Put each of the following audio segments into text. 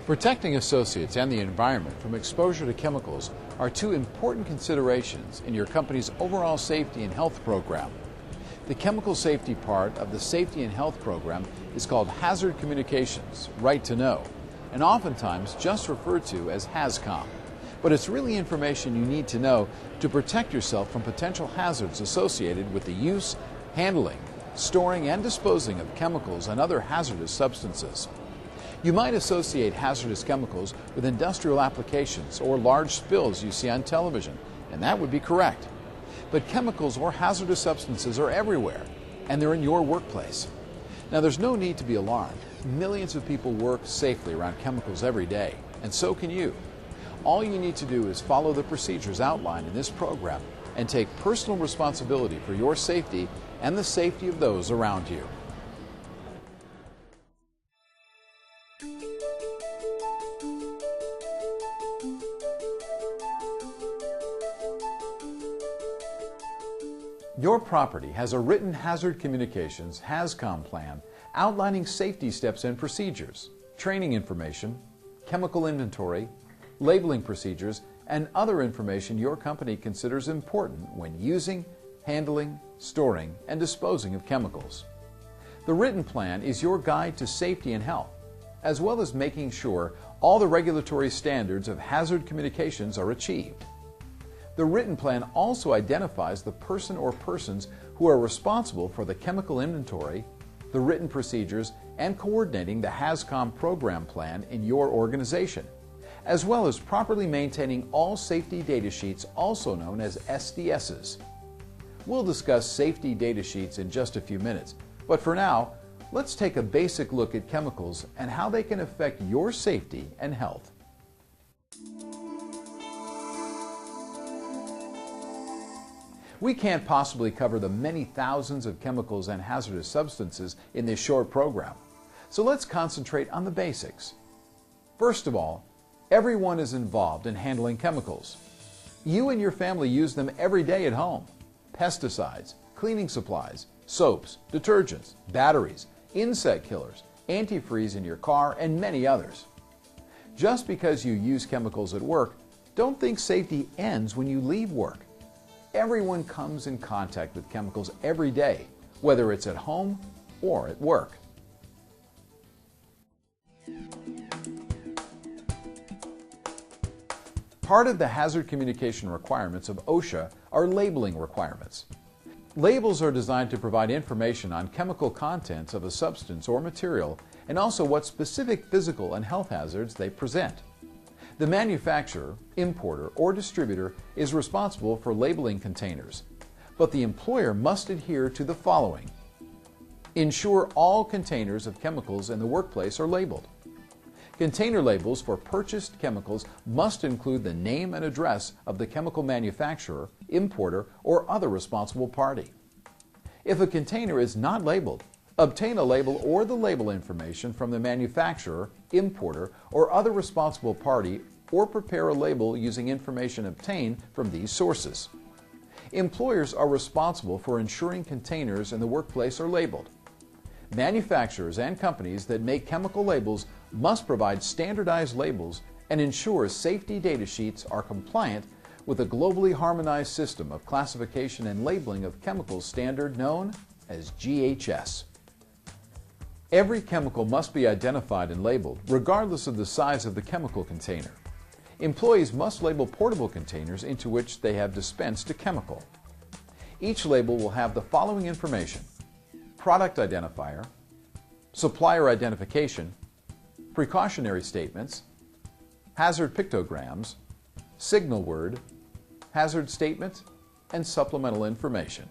Protecting associates and the environment from exposure to chemicals are two important considerations in your company's overall safety and health program. The chemical safety part of the safety and health program is called Hazard Communications, Right to Know, and oftentimes just referred to as HAZCOM. But it's really information you need to know to protect yourself from potential hazards associated with the use, handling, storing, and disposing of chemicals and other hazardous substances. You might associate hazardous chemicals with industrial applications or large spills you see on television, and that would be correct. But chemicals or hazardous substances are everywhere, and they're in your workplace. Now, there's no need to be alarmed. Millions of people work safely around chemicals every day, and so can you. All you need to do is follow the procedures outlined in this program and take personal responsibility for your safety and the safety of those around you. Your property has a written Hazard Communications HAZCOM plan outlining safety steps and procedures, training information, chemical inventory, labeling procedures, and other information your company considers important when using, handling, storing, and disposing of chemicals. The written plan is your guide to safety and health, as well as making sure all the regulatory standards of hazard communications are achieved. The written plan also identifies the person or persons who are responsible for the chemical inventory, the written procedures, and coordinating the HAZCOM program plan in your organization, as well as properly maintaining all safety data sheets, also known as SDSs. We'll discuss safety data sheets in just a few minutes, but for now, let's take a basic look at chemicals and how they can affect your safety and health. We can't possibly cover the many thousands of chemicals and hazardous substances in this short program, so let's concentrate on the basics. First of all, everyone is involved in handling chemicals. You and your family use them every day at home. Pesticides, cleaning supplies, soaps, detergents, batteries, insect killers, antifreeze in your car, and many others. Just because you use chemicals at work, don't think safety ends when you leave work. Everyone comes in contact with chemicals every day, whether it's at home or at work. Part of the hazard communication requirements of OSHA are labeling requirements. Labels are designed to provide information on chemical contents of a substance or material and also what specific physical and health hazards they present. The manufacturer, importer, or distributor is responsible for labeling containers, but the employer must adhere to the following. Ensure all containers of chemicals in the workplace are labeled. Container labels for purchased chemicals must include the name and address of the chemical manufacturer, importer, or other responsible party. If a container is not labeled, obtain a label or the label information from the manufacturer, importer, or other responsible party, or prepare a label using information obtained from these sources. Employers are responsible for ensuring containers in the workplace are labeled. Manufacturers and companies that make chemical labels must provide standardized labels and ensure safety data sheets are compliant with a globally harmonized system of classification and labeling of chemicals standard known as GHS. Every chemical must be identified and labeled, regardless of the size of the chemical container. Employees must label portable containers into which they have dispensed a chemical. Each label will have the following information: product identifier, supplier identification, precautionary statements, hazard pictograms, signal word, hazard statement, and supplemental information.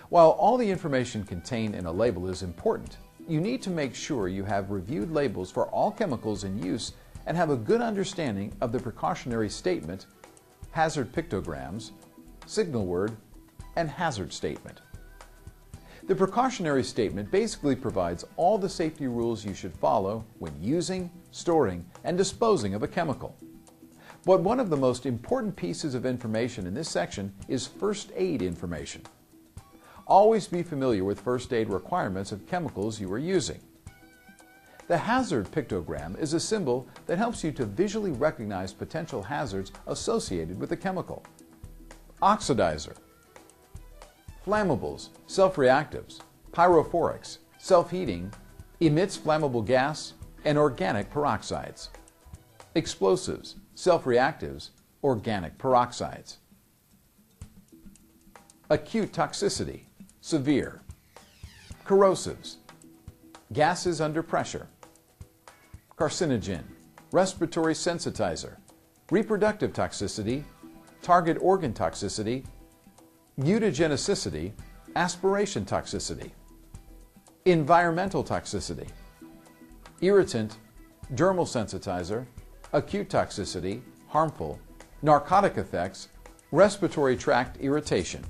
While all the information contained in a label is important, you need to make sure you have reviewed labels for all chemicals in use and have a good understanding of the precautionary statement, hazard pictograms, signal word, and hazard statement. The precautionary statement basically provides all the safety rules you should follow when using, storing, and disposing of a chemical. But one of the most important pieces of information in this section is first aid information. Always be familiar with first aid requirements of chemicals you are using. The hazard pictogram is a symbol that helps you to visually recognize potential hazards associated with the chemical. Oxidizer, flammables, self-reactives, pyrophorics, self-heating, emits flammable gas, and organic peroxides. Explosives, self-reactives, organic peroxides. Acute toxicity, severe. Corrosives, gases under pressure. Carcinogen, respiratory sensitizer, reproductive toxicity, target organ toxicity, mutagenicity, aspiration toxicity. Environmental toxicity, irritant, dermal sensitizer, acute toxicity, harmful, narcotic effects, respiratory tract irritation.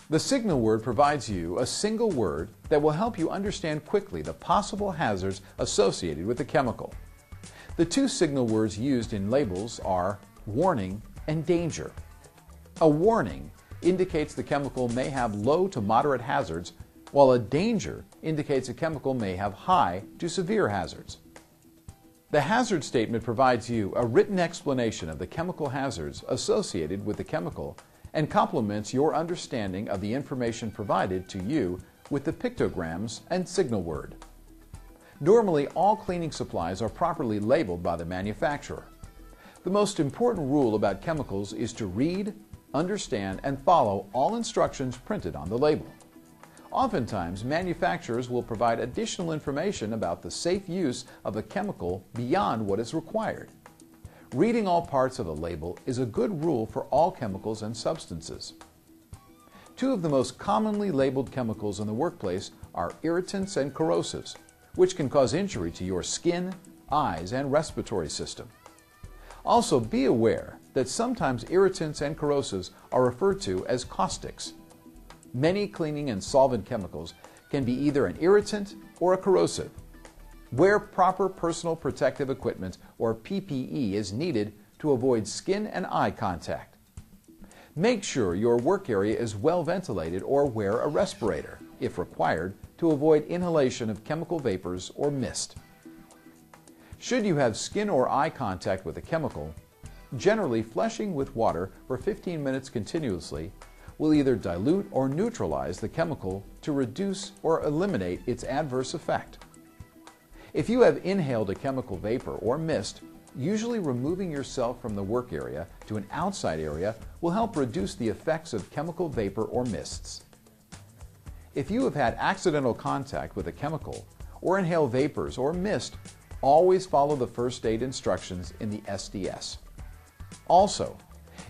The signal word provides you a single word that will help you understand quickly the possible hazards associated with the chemical. The two signal words used in labels are warning and danger. A warning indicates the chemical may have low to moderate hazards, while a danger indicates a chemical may have high to severe hazards. The hazard statement provides you a written explanation of the chemical hazards associated with the chemical and complements your understanding of the information provided to you with the pictograms and signal word. Normally, all cleaning supplies are properly labeled by the manufacturer. The most important rule about chemicals is to read, understand, and follow all instructions printed on the label. Oftentimes, manufacturers will provide additional information about the safe use of a chemical beyond what is required. Reading all parts of a label is a good rule for all chemicals and substances. Two of the most commonly labeled chemicals in the workplace are irritants and corrosives, which can cause injury to your skin, eyes, and respiratory system. Also, be aware that sometimes irritants and corrosives are referred to as caustics. Many cleaning and solvent chemicals can be either an irritant or a corrosive. Wear proper personal protective equipment or PPE is needed to avoid skin and eye contact. Make sure your work area is well ventilated or wear a respirator, if required, to avoid inhalation of chemical vapors or mist. Should you have skin or eye contact with a chemical, generally flushing with water for 15 minutes continuously will either dilute or neutralize the chemical to reduce or eliminate its adverse effect. If you have inhaled a chemical vapor or mist, usually removing yourself from the work area to an outside area will help reduce the effects of chemical vapor or mists. If you have had accidental contact with a chemical or inhale vapors or mist, always follow the first aid instructions in the SDS. Also,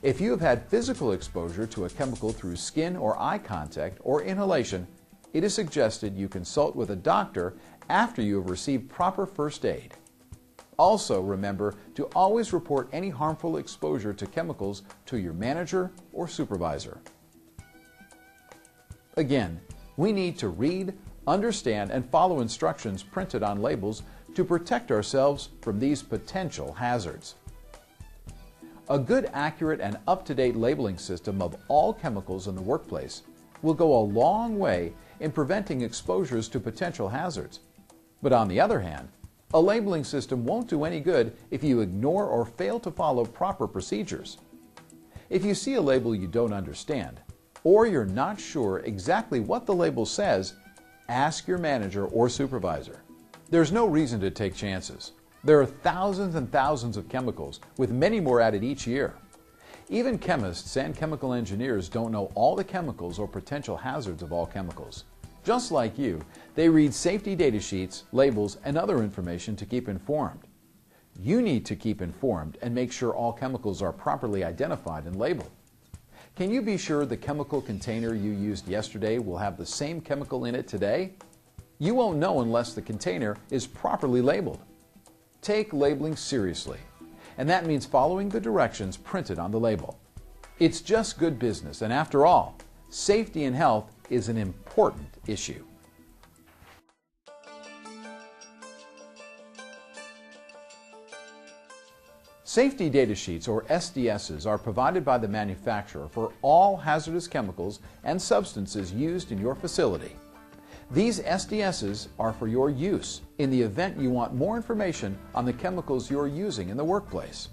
if you have had physical exposure to a chemical through skin or eye contact or inhalation, it is suggested you consult with a doctor after you have received proper first aid. Also, remember to always report any harmful exposure to chemicals to your manager or supervisor. Again, we need to read, understand, and follow instructions printed on labels to protect ourselves from these potential hazards. A good, accurate, and up-to-date labeling system of all chemicals in the workplace will go a long way in preventing exposures to potential hazards. But on the other hand, a labeling system won't do any good if you ignore or fail to follow proper procedures. If you see a label you don't understand, or you're not sure exactly what the label says, ask your manager or supervisor. There's no reason to take chances. There are thousands and thousands of chemicals, with many more added each year. Even chemists and chemical engineers don't know all the chemicals or potential hazards of all chemicals. Just like you, they read safety data sheets, labels, and other information to keep informed. You need to keep informed and make sure all chemicals are properly identified and labeled. Can you be sure the chemical container you used yesterday will have the same chemical in it today? You won't know unless the container is properly labeled. Take labeling seriously, and that means following the directions printed on the label. It's just good business, and after all, safety and health is an important issue. Safety data sheets, or SDSs, are provided by the manufacturer for all hazardous chemicals and substances used in your facility. These SDSs are for your use in the event you want more information on the chemicals you're using in the workplace.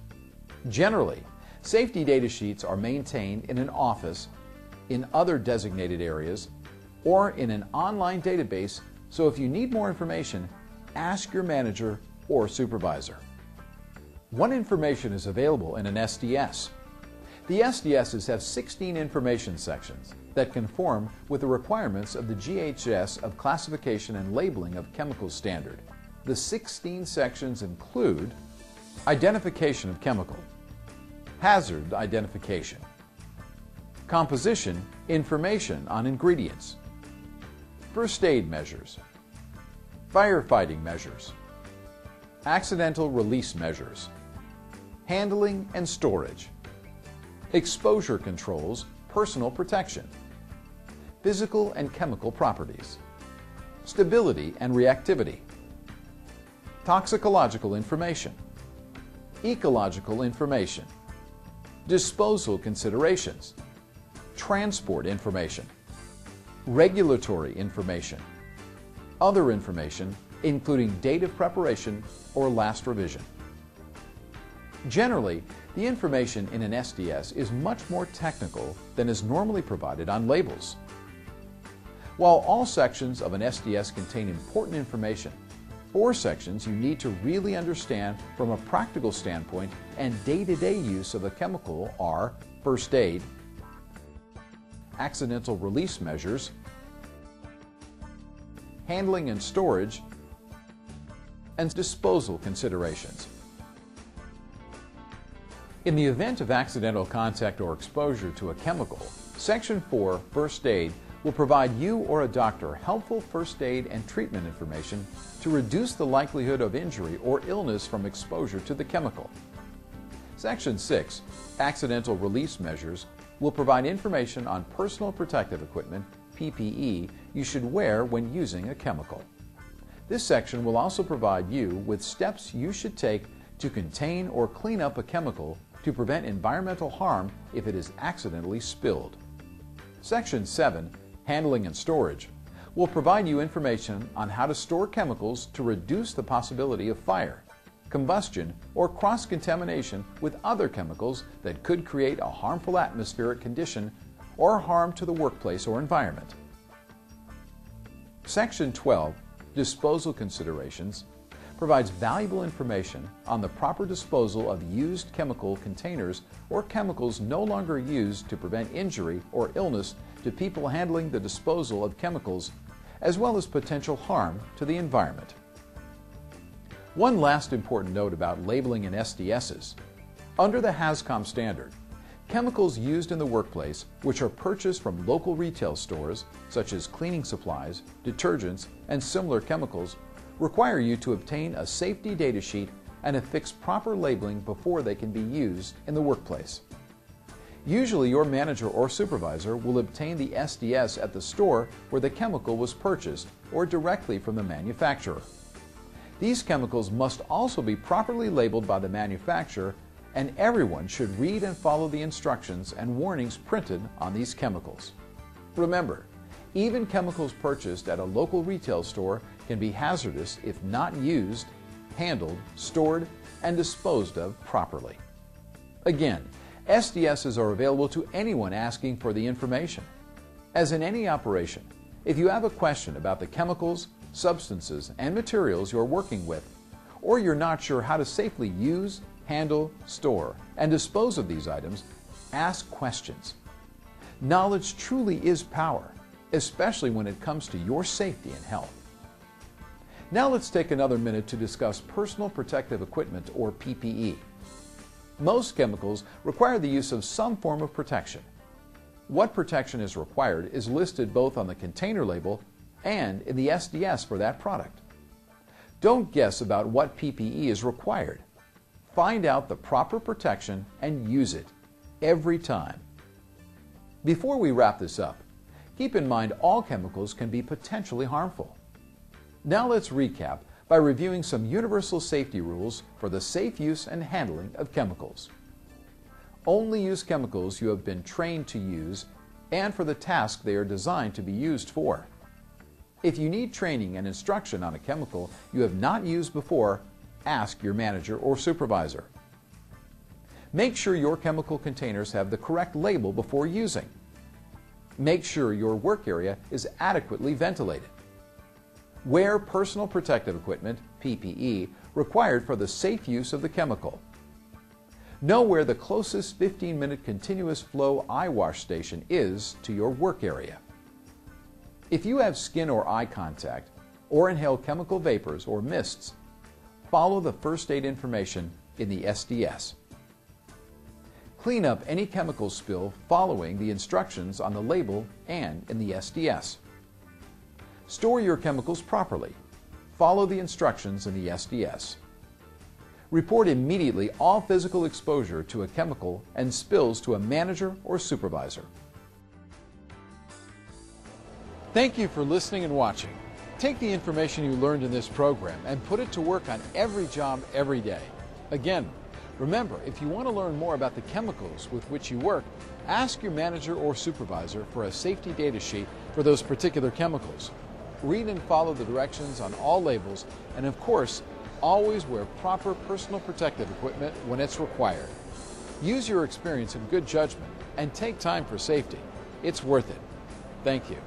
Generally, safety data sheets are maintained in an office, in other designated areas, or in an online database, so if you need more information, ask your manager or supervisor. What information is available in an SDS? The SDSs have 16 information sections that conform with the requirements of the GHS of Classification and Labeling of Chemicals Standard. The 16 sections include identification of chemical, hazard identification, composition, information on ingredients, first aid measures, firefighting measures, accidental release measures, handling and storage, exposure controls, personal protection, physical and chemical properties, stability and reactivity, toxicological information, ecological information, disposal considerations, transport information, regulatory information, other information including date of preparation or last revision. Generally, the information in an SDS is much more technical than is normally provided on labels. While all sections of an SDS contain important information, 4 sections you need to really understand from a practical standpoint and day-to-day use of a chemical are first aid, accidental release measures, handling and storage, and disposal considerations. In the event of accidental contact or exposure to a chemical, Section 4, First Aid, will provide you or a doctor helpful first aid and treatment information to reduce the likelihood of injury or illness from exposure to the chemical. Section 6, Accidental Release Measures, will provide information on personal protective equipment, PPE, you should wear when using a chemical. This section will also provide you with steps you should take to contain or clean up a chemical to prevent environmental harm if it is accidentally spilled. Section 7, Handling and Storage, will provide you information on how to store chemicals to reduce the possibility of fire, combustion, or cross-contamination with other chemicals that could create a harmful atmospheric condition or harm to the workplace or environment. Section 12, Disposal Considerations, provides valuable information on the proper disposal of used chemical containers or chemicals no longer used to prevent injury or illness to people handling the disposal of chemicals, as well as potential harm to the environment. One last important note about labeling in SDSs. Under the HAZCOM standard, chemicals used in the workplace, which are purchased from local retail stores, such as cleaning supplies, detergents, and similar chemicals, require you to obtain a safety data sheet and affix proper labeling before they can be used in the workplace. Usually your manager or supervisor will obtain the SDS at the store where the chemical was purchased or directly from the manufacturer. These chemicals must also be properly labeled by the manufacturer, and everyone should read and follow the instructions and warnings printed on these chemicals. Remember, even chemicals purchased at a local retail store can be hazardous if not used, handled, stored, and disposed of properly. Again, SDSs are available to anyone asking for the information. As in any operation, if you have a question about the chemicals, substances, and materials you're working with, or you're not sure how to safely use, handle, store, and dispose of these items, ask questions. Knowledge truly is power, especially when it comes to your safety and health. Now let's take another minute to discuss personal protective equipment, or PPE. Most chemicals require the use of some form of protection. What protection is required is listed both on the container label and in the SDS for that product. Don't guess about what PPE is required. Find out the proper protection and use it every time. Before we wrap this up, keep in mind all chemicals can be potentially harmful. Now let's recap by reviewing some universal safety rules for the safe use and handling of chemicals. Only use chemicals you have been trained to use and for the task they are designed to be used for. If you need training and instruction on a chemical you have not used before, ask your manager or supervisor. Make sure your chemical containers have the correct label before using. Make sure your work area is adequately ventilated. Wear personal protective equipment, PPE, required for the safe use of the chemical. Know where the closest 15-minute continuous flow eye wash station is to your work area. If you have skin or eye contact, or inhale chemical vapors or mists, follow the first aid information in the SDS. Clean up any chemical spill following the instructions on the label and in the SDS. Store your chemicals properly. Follow the instructions in the SDS. Report immediately all physical exposure to a chemical and spills to a manager or supervisor. Thank you for listening and watching. Take the information you learned in this program and put it to work on every job every day. Again, remember, if you want to learn more about the chemicals with which you work, ask your manager or supervisor for a safety data sheet for those particular chemicals. Read and follow the directions on all labels, and of course, always wear proper personal protective equipment when it's required. Use your experience and good judgment and take time for safety. It's worth it. Thank you.